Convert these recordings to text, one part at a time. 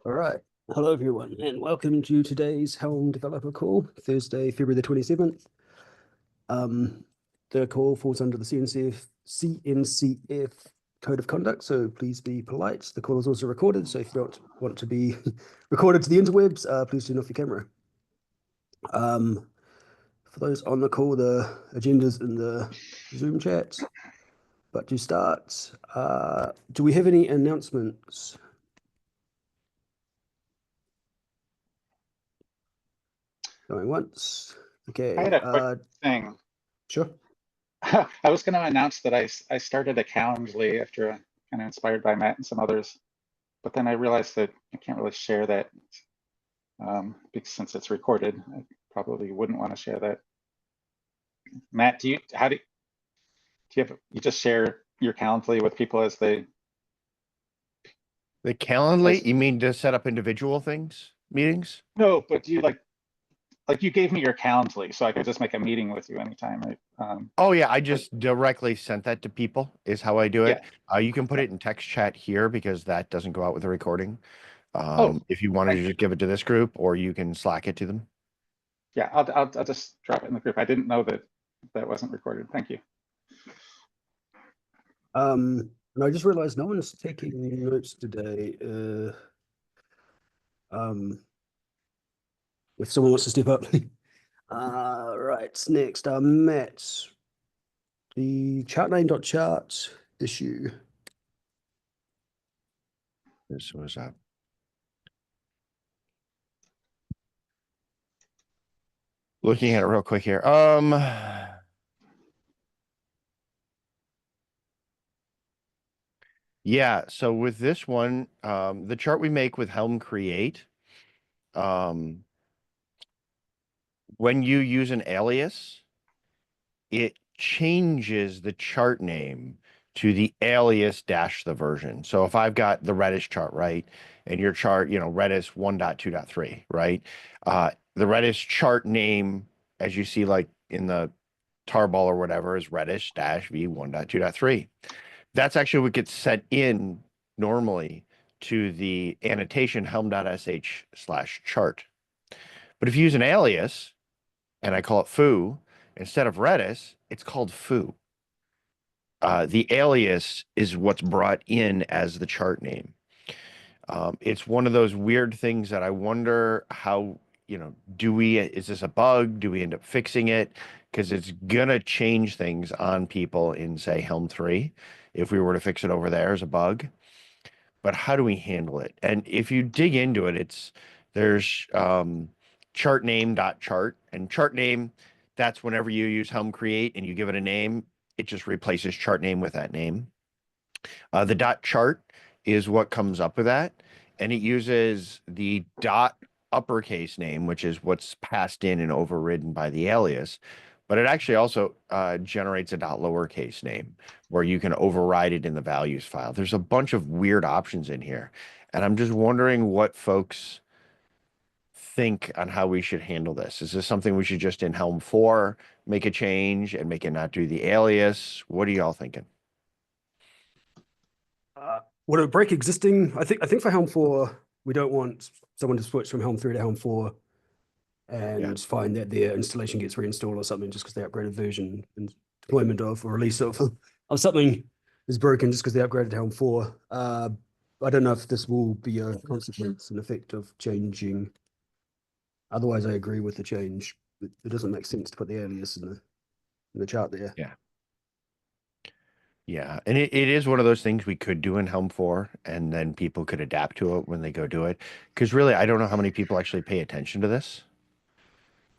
All right. Hello, everyone, and welcome to today's Helm Developer Call, Thursday, February the 27th. The call falls under the CNCF Code of Conduct, so please be polite. The call is also recorded, so if you don't want to be recorded to the interwebs, please turn off your camera. For those on the call, the agenda's in the Zoom chat. But to start, do we have any announcements? Going once. I Okay. had a quick thing. Sure. I was going to announce that I started a Calendly after kind of inspired by Matt and some others, but then I realized that I can't really share that because since it's recorded, I probably wouldn't want to share that. Matt, do you just share your Calendly with people as they? The Calendly? You mean to set up individual meetings? No, but do you like you gave me your Calendly, so I could just make a meeting with you anytime, right? Oh yeah, I just directly sent that to people is how I do it. Yeah. You can put it in text chat here because that doesn't go out with the recording. Oh, if you wanted to just give it to this group, or you can Slack it to them. yeah, I'll just drop it in the group. I didn't know that wasn't recorded. Thank you. And I just realized no one's taking notes today. If someone wants to step up. Right, next, Matt, the chart name.chart issue. This was up. Looking at it real quick here. Yeah, so with this one, the chart we make with Helm Create, when you use an alias, it changes the chart name to the alias dash the version. So if I've got the Redis chart, right, and your chart, Redis 1.2.3, right, the Redis chart name, as you see, like in the tarball or whatever, is Redis dash v 1.2.3. That's actually what gets set in normally to the annotation helm.sh/chart. But if you use an alias and I call it foo, instead of Redis, it's called foo. The alias is what's brought in as the chart name. It's one of those weird things that I wonder how, is this a bug? Do we end up fixing it? Because it's going to change things on people in, say, Helm 3, if we were to fix it over there as a bug. But how do we handle it? And if you dig into it, there's chart name.chart, and chart name, that's whenever you use Helm Create and you give it a name, it just replaces chart name with that name. The dot chart is what comes up with that, and it uses the dot uppercase name, which is what's passed in and overridden by the alias. But it actually also generates a dot lowercase name where you can override it in the values file. There's a bunch of weird options in here, and I'm just wondering what folks think on how we should handle this. Is this something we should just in Helm 4 make a change and make it not do the alias? What are y'all thinking? Would it break existing? I think for Helm 4, we don't want someone to switch from Helm 3 to Helm 4 and find that their installation gets reinstalled or something just because they upgraded version and deployment of or release of something is broken just because they upgraded to Helm 4. I don't know if this will be a consequence and effect of changing. Otherwise, I agree with the change. It doesn't make sense to put the alias in the chart there. Yeah. Yeah, and it is one of those things we could do in Helm 4, and then people could adapt to it when they go do it. Because really, I don't know how many people actually pay attention to this.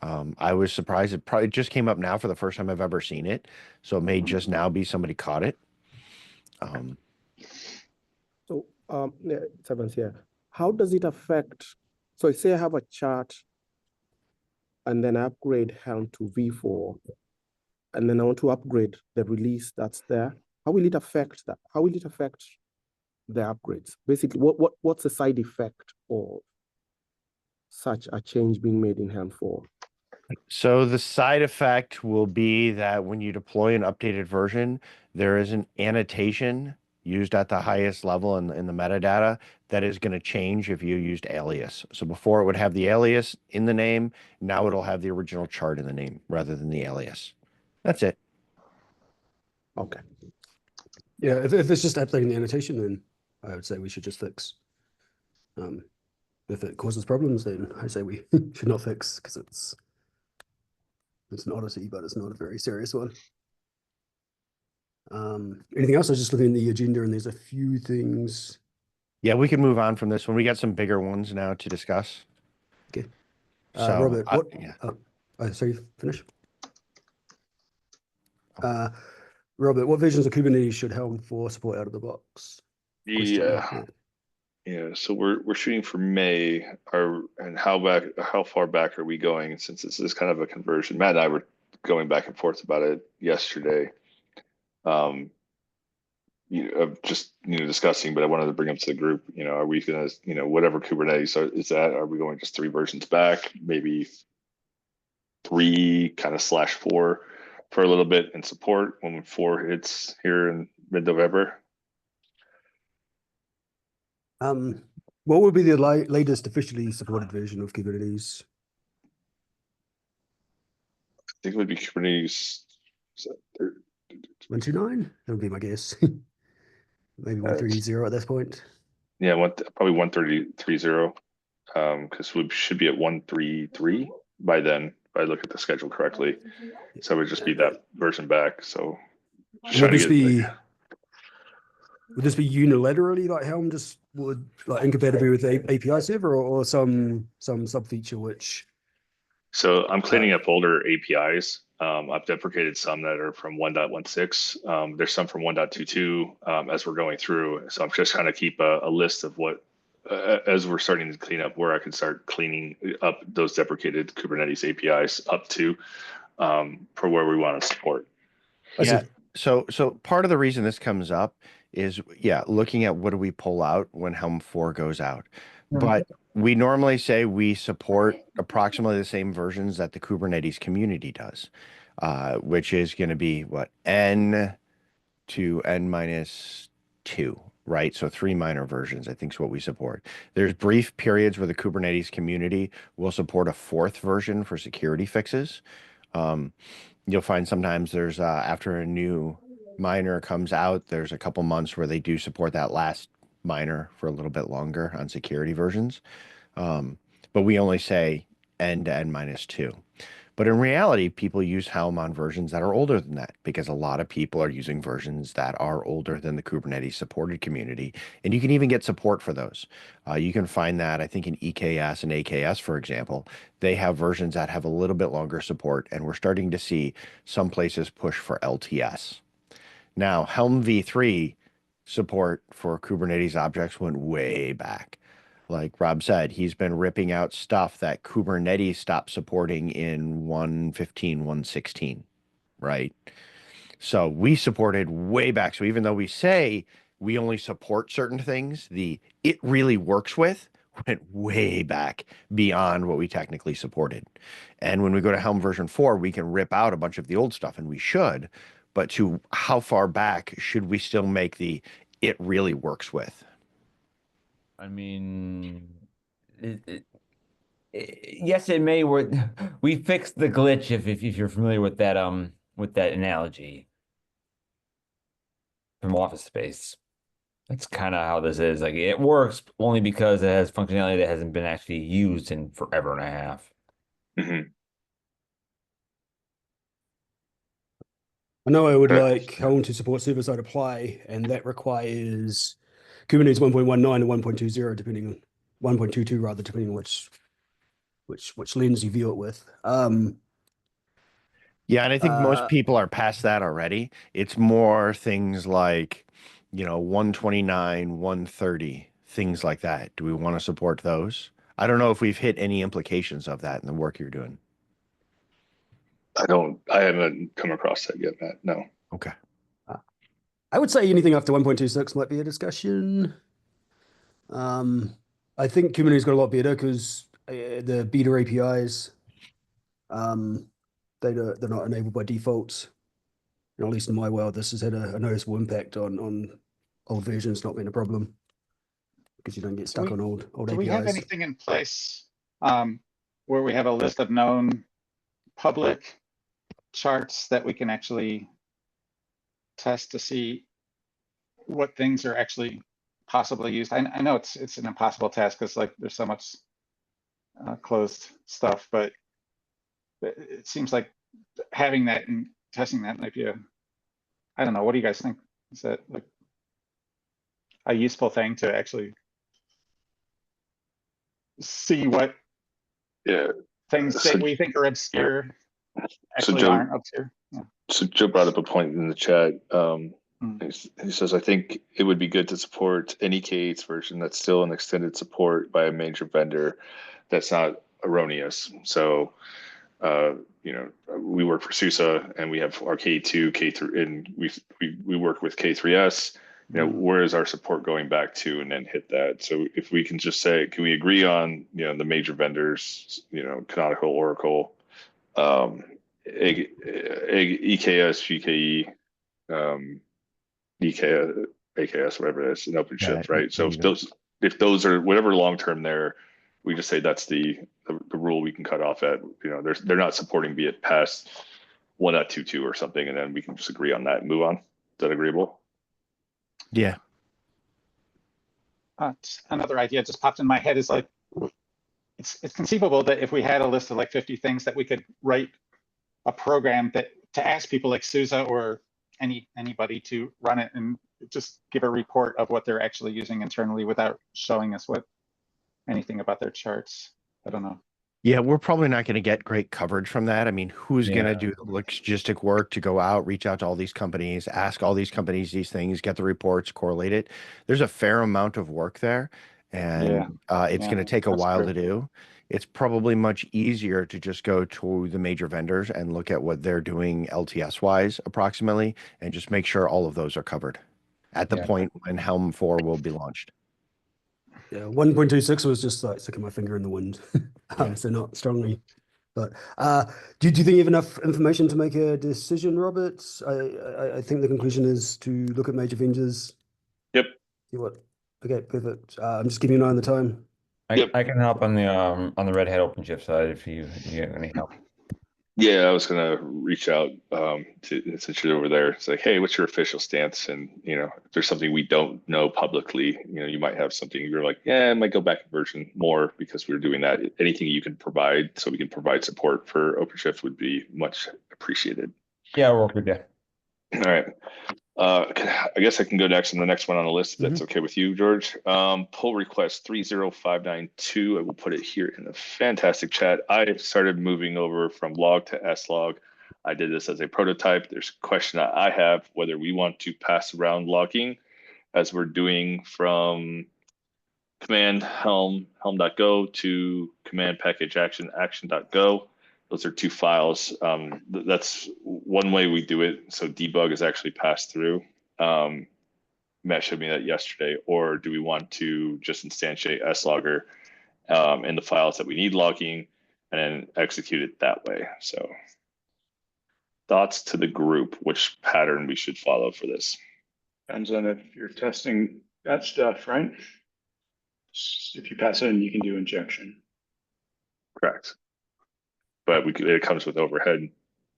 I was surprised. It probably just came up now for the first time I've ever seen it. So it may just now be somebody caught it. Yeah, Seven's here. How does it affect? So say I have a chart and then I upgrade Helm to V4, and then I want to upgrade the release that's there. How will it affect that? How will it affect the upgrades? Basically, what's the side effect of such a change being made in Helm 4? So the side effect will be that when you deploy an updated version, there is an annotation used at the highest level in the metadata, that is going to change if you used alias. So before it would have the alias in the name, now it'll have the original chart in the name rather than the alias. That's it. Okay. Yeah, if it's just updating the annotation, then I would say we should just fix. If it causes problems, then I say we should not fix because it's an oddity, but it's not a very serious one. Anything else? I was just looking at the agenda and there's a few things. Yeah, we can move on from this one. We got some bigger ones now to discuss. Okay. So, Robert, what? yeah. Sorry, finish. Robert, what versions of Kubernetes should Helm 4 support out of the box? Yeah, so we're shooting for May. And how far back are we going? Since this is kind of a conversion, Matt and I were going back and forth about it yesterday. Discussing, but I wanted to bring up to the group. Are we gonna, whatever Kubernetes is that? Are we going just 3 versions back? Maybe 3 kind of /4 for a little bit in support when 4 hits here in mid-November. What would be the latest officially supported version of Kubernetes? I think it would be Kubernetes 129? That would be my guess. Maybe 130 at this point. Yeah, probably 133.0. Because we should be at 133 by then, if I look at the schedule correctly. So it would just be that version back. So would this be unilaterally like Helm just would like incompatible with the API server or some sub feature which? So I'm cleaning up older APIs. I've deprecated some that are from 1.16. There's some from 1.22 as we're going through. So I'm just trying to keep a list of what, as we're starting to clean up, where I can start cleaning up those deprecated Kubernetes APIs up to for where we want to support. Yeah. So part of the reason this comes up is, looking at what do we pull out when Helm 4 goes out. But we normally say we support approximately the same versions that the Kubernetes community does, which is going to be what, N to N-2, right? So 3 minor versions, I think, is what we support. There's brief periods where the Kubernetes community will support a 4th version for security fixes. You'll find sometimes there's after a new minor comes out, there's a couple months where they do support that last minor for a little bit longer on security versions. But we only say N to N-2. But in reality, people use Helm on versions that are older than that because a lot of people are using versions that are older than the Kubernetes supported community. And you can even get support for those. You can find that, I think, in EKS and AKS, for example. They have versions that have a little bit longer support, and we're starting to see some places push for LTS. Now, Helm v3 support for Kubernetes objects went way back. Like Rob said, he's been ripping out stuff that Kubernetes stopped supporting in 1.15, 1.16, right? So we supported way back. So even though we say we only support certain things, it really works with went way back beyond what we technically supported. And when we go to Helm version 4, we can rip out a bunch of the old stuff, and we should. But to how far back should we still make it really works with? I mean, yes, it may work. We fixed the glitch if you're familiar with that analogy from Office Space. That's kind of how this is. Like, it works only because it has functionality that hasn't been actually used in forever and a half. Mm-hmm. I know I would like Helm to support server-side apply, and that requires Kubernetes 1.19 and 1.20, depending on 1.22 rather, depending on which lens you view it with. Yeah, and I think most people are past that already. It's more things like, 129, 130, things like that. Do we want to support those? I don't know if we've hit any implications of that in the work you're doing. I haven't come across that yet, Matt. No. Okay. I would say anything after 1.26 might be a discussion. I think Kubernetes got a lot better because the beta APIs, they're not enabled by default. At least in my world, this has had a noticeable impact on old versions not being a problem because you don't get stuck we- on old Do we have APIs. anything in place where we have a list of known public charts that we can actually test to see what things are actually possibly used? I know it's an impossible task because like there's so much closed stuff, but it seems like having that and testing that might be I don't know, what do you guys think? Is that like a useful thing to actually see what Yeah. things So- that we think are obscure actually Joe- aren't obscure? Yeah. So Joe brought up a point in the chat. Hmm. He says, I think it would be good to support any K8's version that's still an extended support by a major vendor that's not erroneous. So, you know, we work for SUSE and we have our K2, K3, and we work with K3S. You know, where is our support going back to, and then hit that. So if we can just say, can we agree on, you know, the major vendors, you know, Canonical, Oracle, EKS, GKE, EK, AKS, whatever it is, an OpenShift, right? So if those are whatever long term there, we just say that's the rule we can cut off at. You know, they're not supporting be it past 1.22 or something, and then we can just agree on that and move on. Is that agreeable? Yeah. Another idea just popped in my head is like, it's conceivable that if we had a list of like 50 things that we could write a program that to ask people like SUSE or anybody to run it and just give a report of what they're actually using internally without showing us anything about their charts. I don't know. Yeah, we're probably not going to get great coverage from that. I mean, who's going to Yeah. do the logistic work to go out, reach out to all these companies, ask all these companies these things, get the reports, correlate it? There's a fair amount of work there, and it's Yeah, going to take a that's while true. to do. It's probably much easier to just go to the major vendors and look at what they're doing LTS wise approximately, and just make sure all of those are covered at the Yeah. point when Helm 4 will be launched. Yeah, 1.26 was just like sticking my finger in the wind. Yeah. So not strongly. But do you think you have enough information to make a decision, Robert? I think the conclusion is to look at major vendors. Yep. See what? Okay, perfect. I'm just giving you an eye on the time. I can help on the Red Hat OpenShift side if you get any help. Yeah, I was gonna reach out to since you're over there. It's like, hey, what's your official stance? And you know, if there's something we don't know publicly, you know, you might have something you're like, yeah, I might go back a version more because we're doing that. Anything you can provide so we can provide support for OpenShift would be much appreciated. Yeah, I'll work with you. All right. I guess I can go next on the next one on the list, if that's okay with you, George. Pull request 30592. I will put it here in the fantastic chat. I started moving over from log to slog. I did this as a prototype. There's a question that I have whether we want to pass around logging as we're doing from command helm.go to command package action.go. Those are two files. That's one way we do it. So debug is actually passed through. Matt showed me that yesterday. Or do we want to just instantiate slogger in the files that we need logging and then execute it that way? So thoughts to the group, which pattern we should follow for this? Depends on if you're testing that stuff, right? If you pass it in, you can do injection. Correct. But it comes with overhead.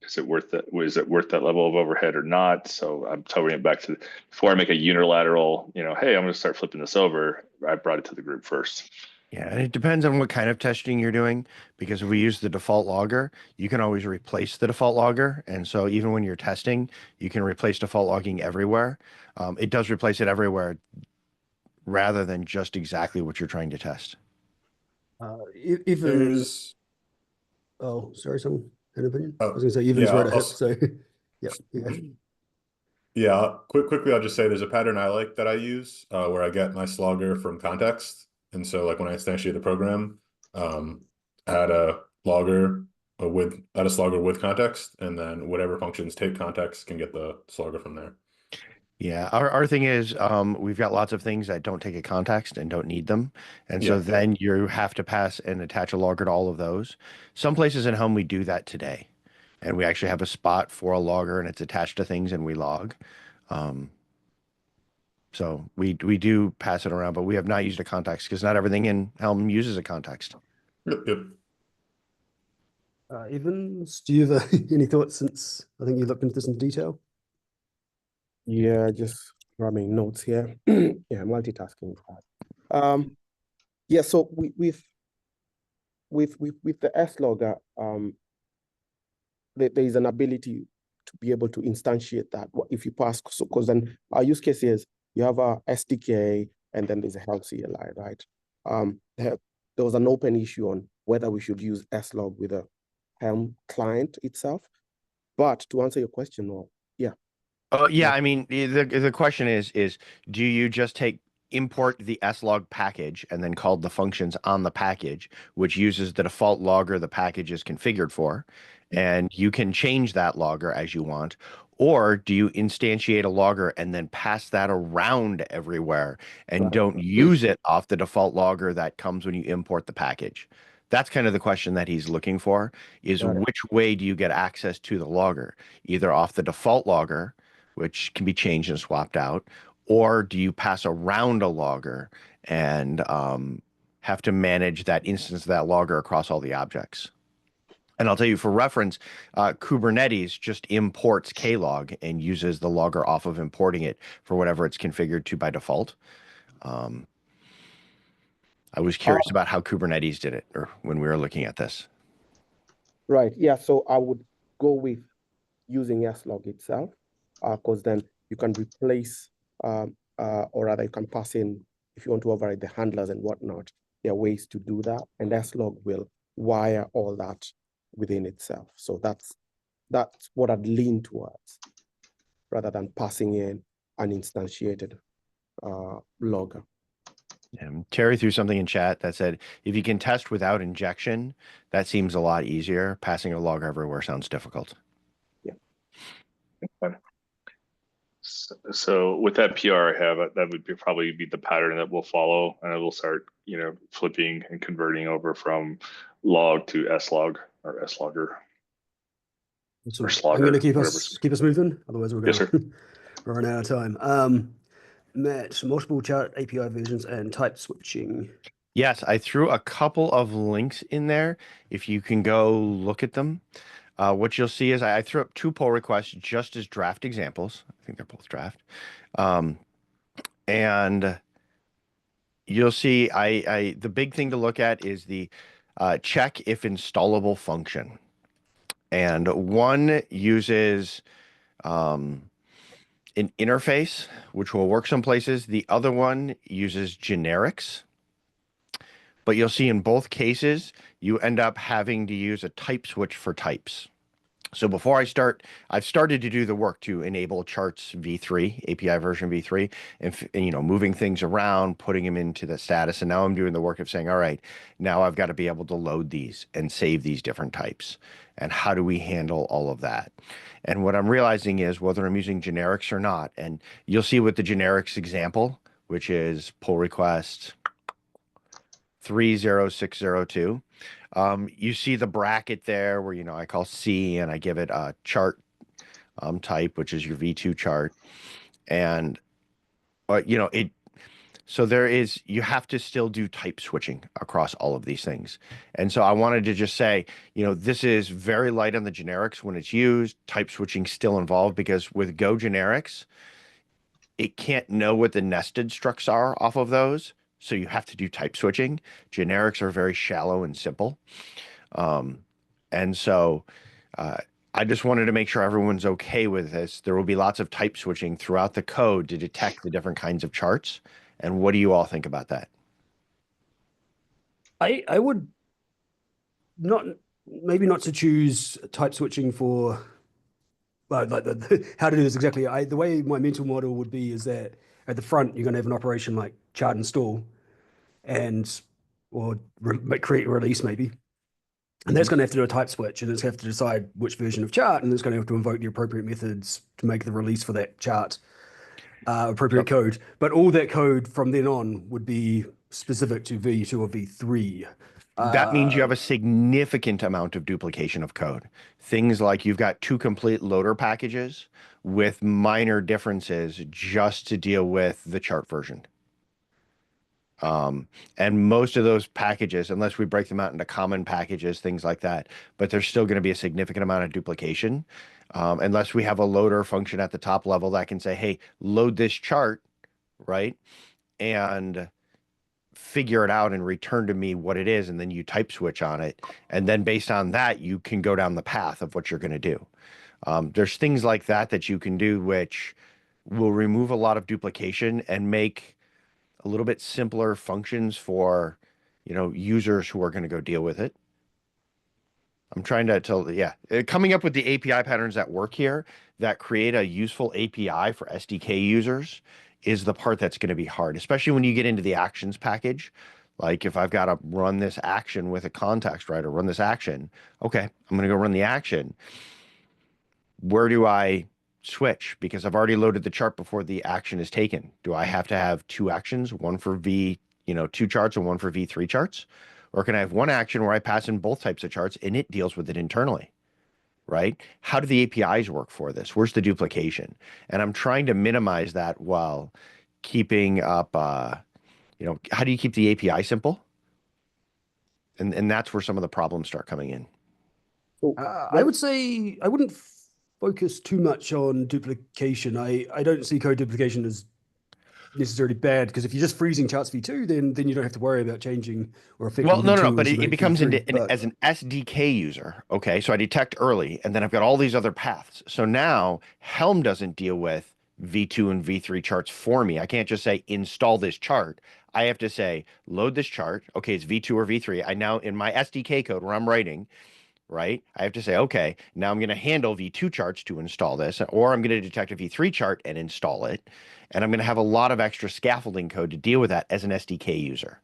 Is it worth that? Is it worth that level of overhead or not? So I'm towing it back to before I make a unilateral, you know, hey, I'm going to start flipping this over. I brought it to the group first. Yeah, and it depends on what kind of testing you're doing, because if we use the default logger, you can always replace the default logger. And so even when you're testing, you can replace default logging everywhere. It does replace it everywhere rather than just exactly what you're trying to test. Evans. Oh, sorry, someone had an opinion. I Oh, was going to say Evans yeah, wrote a I'll hit, so yeah. Yeah, quickly, I'll just say there's a pattern I like that I use where I get my slogger from context. And so like when I instantiate the program, add a slogger with context, and then whatever functions take context can get the slogger from there. Yeah, our thing is we've got lots of things that don't take a context and don't need them. And so Yeah. then you have to pass and attach a logger to all of those. Some places in Helm we do that today. And we actually have a spot for a logger and it's attached to things and we log. So we do pass it around, but we have not used a context because not everything in Helm uses a context. Yep. Evans, do you have any thoughts since I think you looked into this in detail? Yeah, just grabbing notes here. Yeah, multitasking. Yeah, so with the S logger, there is an ability to be able to instantiate that if you pass. So, because then our use case is you have a SDK and then there's a Helm CLI, right? There was an open issue on whether we should use slog with a Helm client itself. But to answer your question, well, yeah. Yeah, I mean, the question is do you just import the slog package and then call the functions on the package, which uses the default logger the package is configured for, and you can change that logger as you want, or do you instantiate a logger and then pass that around everywhere and Right. don't use it off the default logger that comes when you import the package? That's kind of the question that he's looking for, is Got it. which way do you get access to the logger? Either off the default logger, which can be changed and swapped out, or do you pass around a logger and have to manage that instance of that logger across all the objects? And I'll tell you for reference, Kubernetes just imports klog and uses the logger off of importing it for whatever it's configured to by default. I was curious about how Kubernetes did it, or when we were looking at this. Right. Yeah. So I would go with using slog itself, because then you can replace, or rather you can pass in, if you want to override the handlers and whatnot, there are ways to do that. And slog will wire all that within itself. So that's what I'd lean towards, rather than passing in an instantiated logger. Terry threw something in chat that said, if you can test without injection, that seems a lot easier. Passing a logger everywhere sounds difficult. So with that PR I have, that would probably be the pattern that we'll follow, and it will start, flipping and converting over from log to slog or slogger. So Or I'm slogger, going to keep whatever. us moving. Otherwise, we're going Yes, to run out of time. Matt, multiple chart API versions and type switching. Yes, I threw a couple of links in there. If you can go look at them, what you'll see is I threw up 2 pull requests just as draft examples. I think they're both draft. And you'll see the big thing to look at is the check if installable function. And one uses an interface, which will work some places. The other one uses generics. But you'll see in both cases, you end up having to use a type switch for types. So before I've started to do the work to enable charts v3, API version v3, and moving things around, putting them into the status. And now I'm doing the work of saying, all right, now I've got to be able to load these and save these different types. And how do we handle all of that? And what I'm realizing is whether I'm using generics or not, and you'll see with the generics example, which is pull request 30602. You see the bracket there where, I call C and I give it a chart type, which is your V2 chart. And, so you have to still do type switching across all of these things. And so I wanted to just say, this is very light on the generics when it's used. Type switching still involved because with Go generics, it can't know what the nested structs are off of those. So you have to do type switching. Generics are very shallow and simple. And so I just wanted to make sure everyone's okay with this. There will be lots of type switching throughout the code to detect the different kinds of charts. And what do you all think about that? I would maybe not to choose type switching for, well, like how to do this exactly. The way my mental model would be is that at the front, you're going to have an operation like chart install or create a release maybe. And that's going to have to do a type switch, and it's going to have to decide which version of chart, and it's going to have to invoke the appropriate methods to make the release for that chart, appropriate code. But all that code from then on would be specific to V2 or V3. That means you have a significant amount of duplication of code. Things like you've got 2 complete loader packages with minor differences just to deal with the chart version. And most of those packages, unless we break them out into common packages, things like that, but there's still going to be a significant amount of duplication. Unless we have a loader function at the top level that can say, hey, load this chart, right? And figure it out and return to me what it is, and then you type switch on it. And then based on that, you can go down the path of what you're going to do. There's things like that you can do, which will remove a lot of duplication and make a little bit simpler functions for, users who are going to go deal with it. I'm trying to tell, coming up with the API patterns that work here that create a useful API for SDK users is the part that's going to be hard, especially when you get into the actions package. Like if I've got to run this action with a context, right, or run this action, okay, I'm going to go run the action. Where do I switch? Because I've already loaded the chart before the action is taken. Do I have to have 2 actions, one for V2 charts and one for V3 charts? Or can I have one action where I pass in both types of charts and it deals with it internally, right? How do the APIs work for this? Where's the duplication? And I'm trying to minimize that while keeping up, how do you keep the API simple? And that's where some of the problems start coming in. I would say I wouldn't focus too much on duplication. I don't see code duplication as necessarily bad, because if you're just freezing charts v2, then you don't have to worry about changing or affecting Well, no, v2 but as you it make becomes v3, as an SDK user. Okay, so I detect early, and then I've got all these other paths. So now Helm doesn't deal with V2 and V3 charts for me. I can't just say install this chart. I have to say load this chart. Okay, it's V2 or V3. I now, in my SDK code where I'm writing, right, I have to say, okay, now I'm going to handle V2 charts to install this, or I'm going to detect a V3 chart and install it. And I'm going to have a lot of extra scaffolding code to deal with that as an SDK user.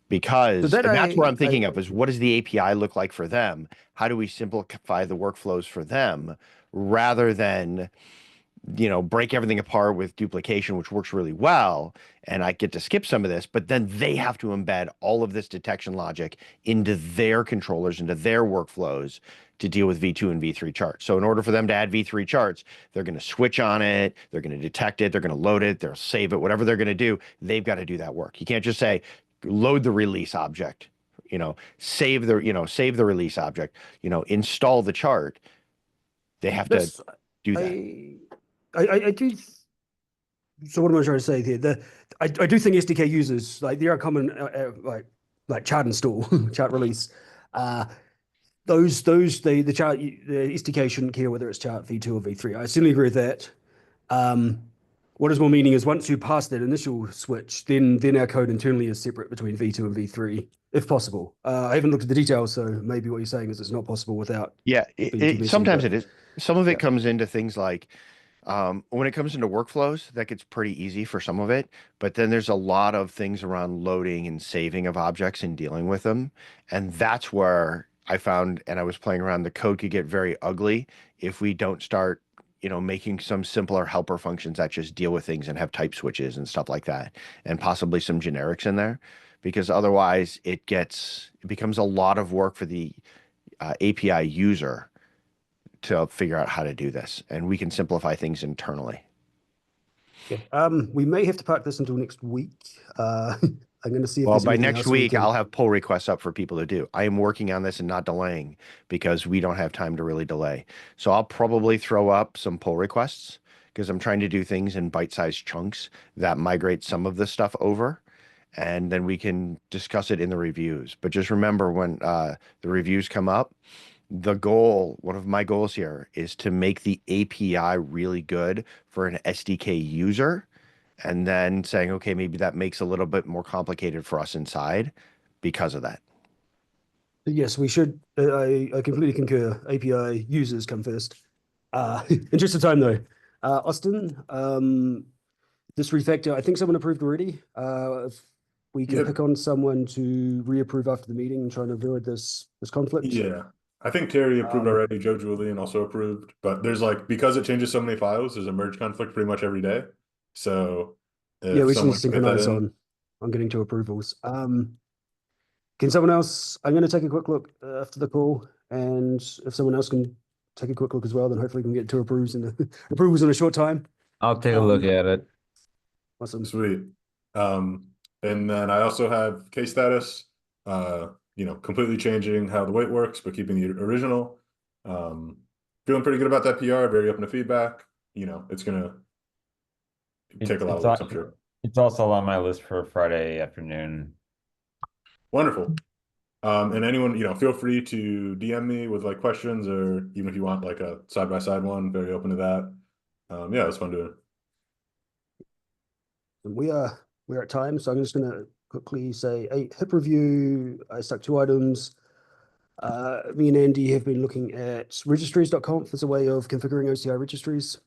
Because So that's where I'm thinking of is, what does the API look like for them? How do we simplify the workflows for them rather than, break everything apart with duplication, which works really well, and I get to skip some of this, but then they have to embed all of this detection logic into their controllers, into their workflows to deal with V2 and V3 charts. So in order for them to add V3 charts, they're going to switch on it, they're going to detect it, they're going to load it, they'll save it, whatever they're going to do, they've got to do that work. You can't just say, load the release object, save the release object, install the chart. They have to do that. I do. So what am I trying to say here? I do think SDK users, like, there are common like chart install, chart release. The chart, the SDK shouldn't care whether it's chart v2 or v3. I certainly agree with that. What is more meaning is once you pass that initial switch, then our code internally is separate between v2 and v3, if possible. I haven't looked at the details, so maybe what you're saying is it's not possible without. Yeah, sometimes it is. Some of it yeah. comes into things like, when it comes into workflows, that gets pretty easy for some of it, but then there's a lot of things around loading and saving of objects and dealing with them. And that's where I found, and I was playing around, the code could get very ugly if we don't start, making some simpler helper functions that just deal with things and have type switches and stuff like that, and possibly some generics in there, because otherwise it becomes a lot of work for the API user to figure out how to do this, and we can simplify things internally. Yeah. We may have to park this until next week. I'm going to see if Well, there's by anything next else we week, can- I'll have pull requests up for people to do. I am working on this and not delaying because we don't have time to really delay. So I'll probably throw up some pull requests because I'm trying to do things in bite-sized chunks that migrate some of this stuff over, and then we can discuss it in the reviews. But just remember, when the reviews come up, one of my goals here is to make the API really good for an SDK user, and then saying, okay, maybe that makes a little bit more complicated for us inside because of that. Yes, we should. I completely concur. API users come first. Interest of time though. Austin, this refactor, I think someone approved already. If we can pick on someone to reapprove after the meeting and try and avoid this conflict. Yeah. I think Terry approved already. Joe Julian also approved, but there's because it changes so many files, there's a merge conflict pretty much every day. So Yeah, we should someone could get that synchronize in, on getting to approvals. Can someone else? I'm going to take a quick look after the call, and if someone else can take a quick look as well, then hopefully we can get two approvals approvals in a short time. I'll take a look at it. Awesome. Sweet. And then I also have case status, completely changing how the weight works, but keeping the original. Feeling pretty good about that PR, very open to feedback. It's gonna take a lot of looks, I'm sure. It's also on my list for Friday afternoon. Wonderful. And anyone, feel free to DM me with like questions, or even if you want like a side-by-side one, very open to that. Yeah, it was fun doing it. And we're at time, so I'm just going to quickly say a HIP review. I stuck 2 items. Me and Andy have been looking at registries.conf as a way of configuring OCI registries.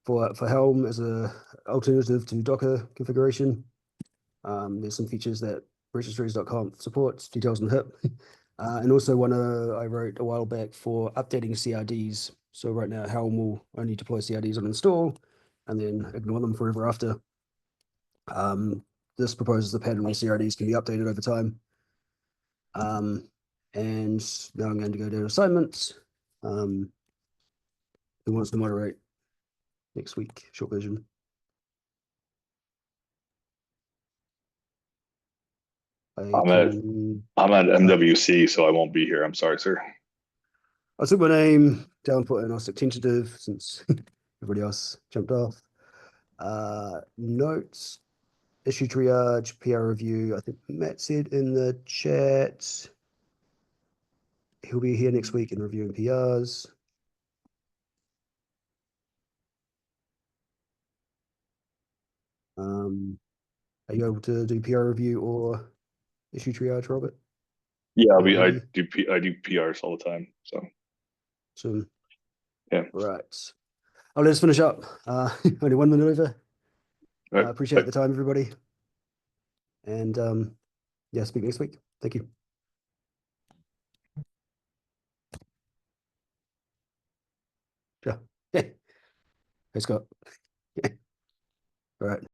For Helm as a alternative to Docker configuration. There's some features that registries.conf supports, details on HIP. And also one I wrote a while back for updating CRDs. So right now Helm will only deploy CRDs on install and then ignore them forever after. This proposes a pattern where CRDs can be updated over time. And now I'm going to go to assignments. Who wants to moderate next week? Short version. I'm at MWC, so I won't be here. I'm sorry, sir. I took my name down, put in, I'll stick tentative since everybody else jumped off. Notes, issue triage, PR review. I think Matt said in the chat he'll be here next week and reviewing PRs. Are you able to do PR review or issue triage, Robert? Yeah, Or I Andy? do PRs all the time. So yeah. Right. I'll let us finish up. Only 1 minute over. All right. Appreciate the time, everybody. And yeah, speak next week. Thank you. Sure. Hey, Scott. All right.